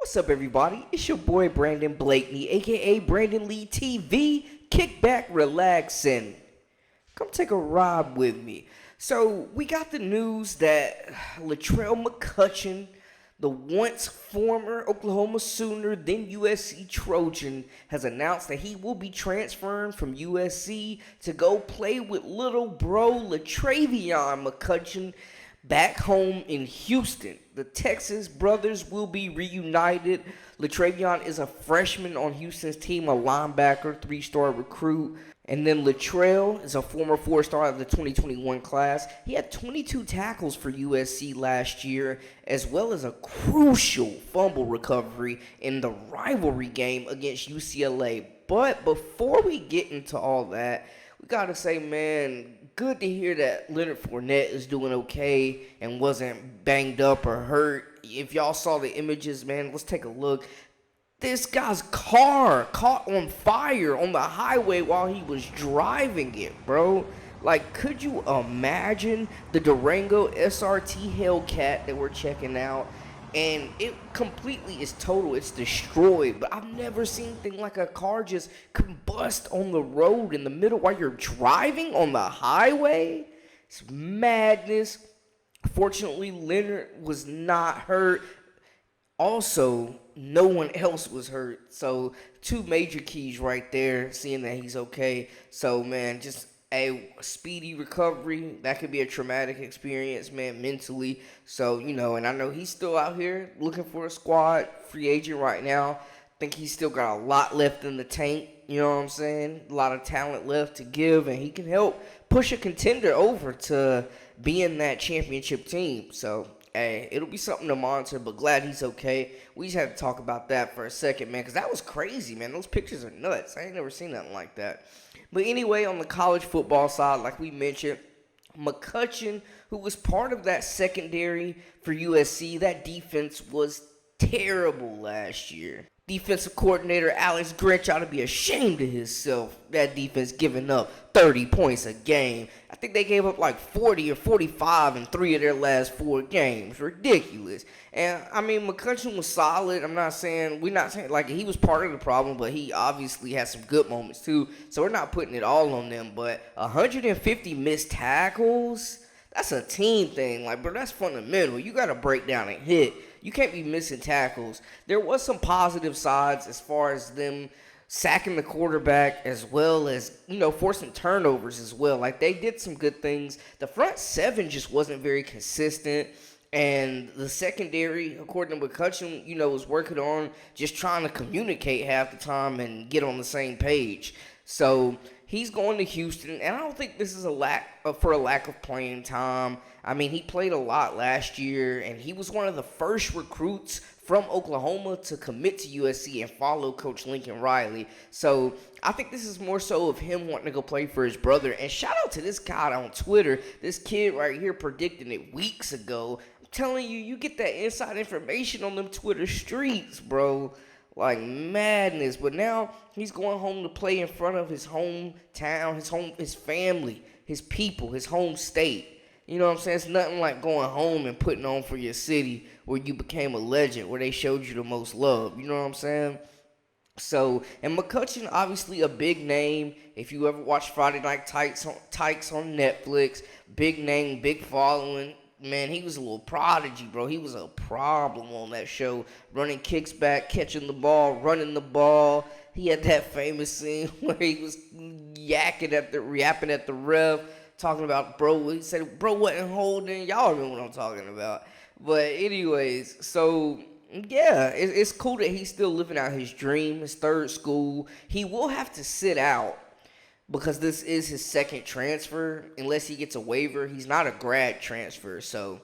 What's up, everybody? It's your boy Brandon Blakeney, aka Brandon Lee TV. Kick back, relax, and come take a ride with me. So, we got the news that Latrell McCutchen, the once former Oklahoma Sooner, then USC Trojan, has announced that he will be transferring from USC to go play with little bro Latreveon MCutchin back home in Houston. The Texas brothers will be reunited. Latreveon is a freshman on Houston's team, a linebacker, 3-star recruit. And then Latrell is a former 4-star of the 2021 class. He had 22 tackles for USC last year, as well as a crucial fumble recovery in the rivalry game against UCLA. But before we get into all that, we got to say, man, good to hear that Leonard Fournette is doing okay and wasn't banged up or hurt. If y'all saw the images, man, let's take a look. This guy's car caught on fire on the highway while he was driving it, bro. Like, could you imagine the Durango SRT Hellcat that we're checking out? And it completely is total. It's destroyed. But I've never seen anything like a car just combust on the road in the middle while you're driving on the highway. It's madness. Fortunately, Leonard was not hurt. Also, no one else was hurt. So, two major keys right there, seeing that he's okay. So, man, just a speedy recovery. That could be a traumatic experience, man, mentally. So, and I know he's still out here looking for a squad, free agent right now. I think he's still got a lot left in the tank, you know what I'm saying? A lot of talent left to give, and he can help push a contender over to be in that championship team. So, hey, it'll be something to monitor, but glad he's okay. We just had to talk about that for a second, man, because that was crazy, man. Those pictures are nuts. I ain't never seen nothing like that. But anyway, on the college football side, like we mentioned, McCutchin, who was part of that secondary for USC, that defense was terrible last year. Defensive coordinator Alex Grinch ought to be ashamed of himself. That defense giving up 30 points a game. I think they gave up like 40 or 45 in 3 of their last 4 games. Ridiculous. And, I mean, McCutchen was solid. We're not saying like he was part of the problem, but he obviously had some good moments too. So we're not putting it all on them. But 150 missed tackles, that's a team thing. Like, bro, that's fundamental. You got to break down and hit. You can't be missing tackles. There was some positive sides as far as them sacking the quarterback, as well as, forcing turnovers as well. Like, they did some good things. The front 7 just wasn't very consistent. And the secondary, according to McCutchen, was working on just trying to communicate half the time and get on the same page. So he's going to Houston, and I don't think this is a lack of playing time. I mean, he played a lot last year, and he was one of the first recruits from Oklahoma to commit to USC and follow Coach Lincoln Riley. So I think this is more so of him wanting to go play for his brother. And shout out to this guy on Twitter, this kid right here predicting it weeks ago. I'm telling you, you get that inside information on them Twitter streets, bro. Like madness. But now he's going home to play in front of his hometown, his family, his people, his home state. You know what I'm saying? It's nothing like going home and putting on for your city where you became a legend, where they showed you the most love. You know what I'm saying? So, and McCutchin, obviously a big name. If you ever watch Friday Night Tykes on Netflix, big name, big following. Man, he was a little prodigy, bro. He was a problem on that show. Running kicks back, catching the ball, running the ball. He had that famous scene where he was yapping at the ref, talking about, bro. He said, bro wasn't holding. Y'all remember what I'm talking about. But anyways, so yeah, it's cool that he's still living out his dream, his third school. He will have to sit out because this is his second transfer, unless he gets a waiver. He's not a grad transfer, so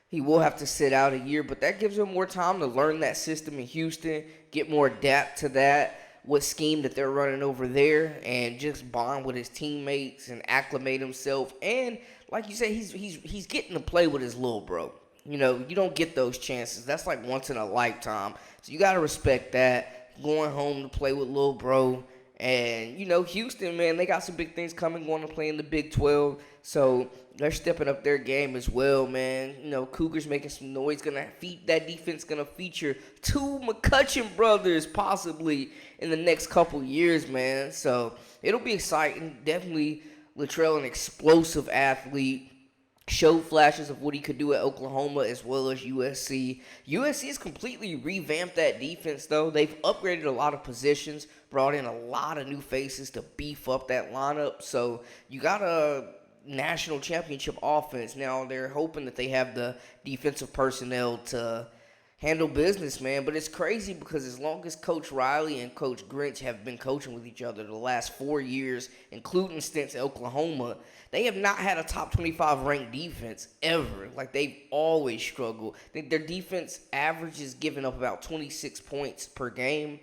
he will have to sit out a year. But that gives him more time to learn that system in Houston, get more adapt to that, what scheme that they're running over there, and just bond with his teammates and acclimate himself. And like you say, he's getting to play with his little bro. You don't get those chances. That's like once in a lifetime. So you got to respect that. Going home to play with little bro. And, Houston, man, they got some big things coming, going to play in the Big 12. So they're stepping up their game as well, man. Cougars making some noise. That defense gonna feature two McCutchin brothers possibly in the next couple years, man. So it'll be exciting. Definitely Latrell, an explosive athlete. Showed flashes of what he could do at Oklahoma as well as USC. USC has completely revamped that defense, though. They've upgraded a lot of positions, brought in a lot of new faces to beef up that lineup. So you got a national championship offense. Now they're hoping that they have the defensive personnel to handle business, man. But it's crazy because as long as Coach Riley and Coach Grinch have been coaching with each other the last 4 years, including stints at Oklahoma, they have not had a top 25 ranked defense ever. Like, they've always struggled. Their defense averages giving up about 26 points per game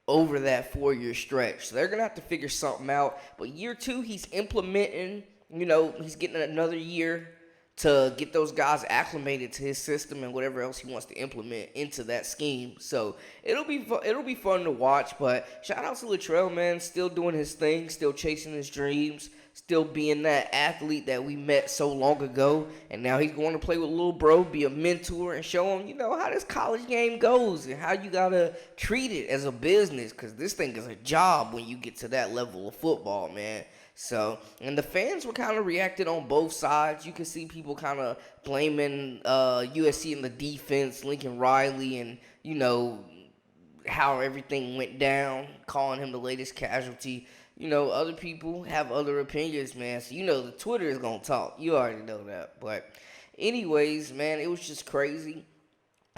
over that 4-year stretch. So they're going to have to figure something out. But year 2, he's implementing, he's getting another year to get those guys acclimated to his system and whatever else he wants to implement into that scheme. So it'll be fun to watch. But shout out to Latrell, man, still doing his thing, still chasing his dreams, still being that athlete that we met so long ago. And now he's going to play with little bro, be a mentor, and show him, how this college game goes and how you got to treat it as a business, because this thing is a job when you get to that level of football, man. So, and the fans were kind of reacting on both sides. You can see people kind of blaming USC in the defense, Lincoln Riley, and, how everything went down, calling him the latest casualty. Other people have other opinions, man. So, the Twitter is going to talk. You already know that. But anyways, man, it was just crazy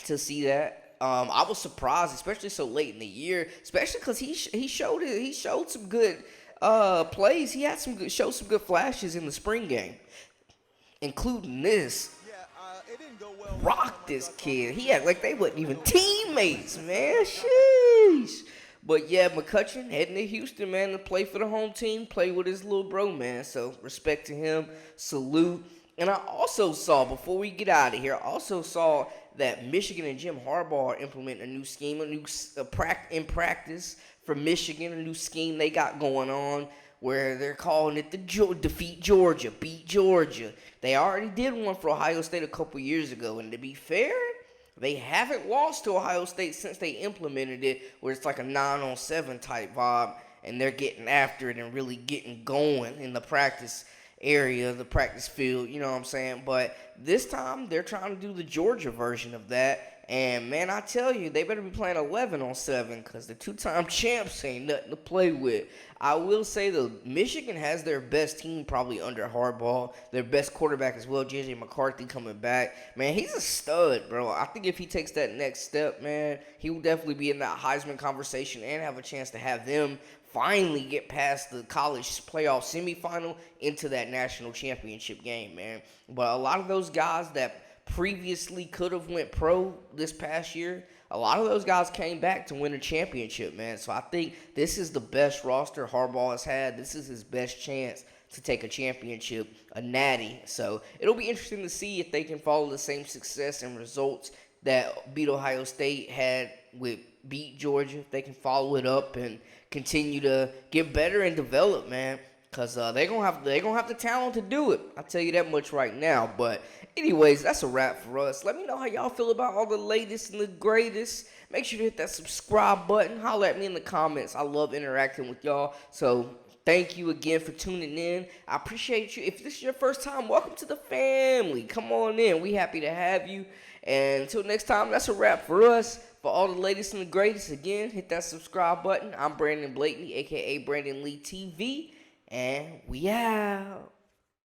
to see that. I was surprised, especially so late in the year, especially because he showed some good plays. He had showed some good flashes in the spring game, including this. It didn't go well. Rocked this kid. He had like they wasn't even teammates, man. Sheesh. But yeah, McCutchin heading to Houston, man, to play for the home team, play with his little bro, man. So respect to him, salute. And I also saw, before we get out of here, that Michigan and Jim Harbaugh are implementing a new scheme, in practice for Michigan, a new scheme they got going on where they're calling it the defeat Georgia, beat Georgia. They already did one for Ohio State a couple years ago, and to be fair, they haven't lost to Ohio State since they implemented it, where it's like a 9-on-7 type vibe, and they're getting after it and really getting going in the practice area, the practice field, you know what I'm saying? But this time, they're trying to do the Georgia version of that. And, man, I tell you, they better be playing 11-on-7 because the two-time champs ain't nothing to play with. I will say, though, Michigan has their best team probably under Harbaugh, their best quarterback as well, J.J. McCarthy coming back. Man, he's a stud, bro. I think if he takes that next step, man, he will definitely be in that Heisman conversation and have a chance to have them finally get past the college playoff semifinal into that national championship game, man. But a lot of those guys that previously could have went pro this past year, a lot of those guys came back to win a championship, man. So I think this is the best roster Harbaugh has had. This is his best chance to take a championship, a natty. So it'll be interesting to see if they can follow the same success and results that beat Ohio State had with beat Georgia. If they can follow it up and continue to get better and develop, man. Because they're gonna have the talent to do it. I'll tell you that much right now. But anyways, that's a wrap for us. Let me know how y'all feel about all the latest and the greatest. Make sure to hit that subscribe button. Holler at me in the comments. I love interacting with y'all. So thank you again for tuning in. I appreciate you. If this is your first time, welcome to the family. Come on in. We happy to have you. And until next time, that's a wrap for us. For all the latest and the greatest, again, hit that subscribe button. I'm Brandon Blakeney, a.k.a. Brandon Lee TV. And we out.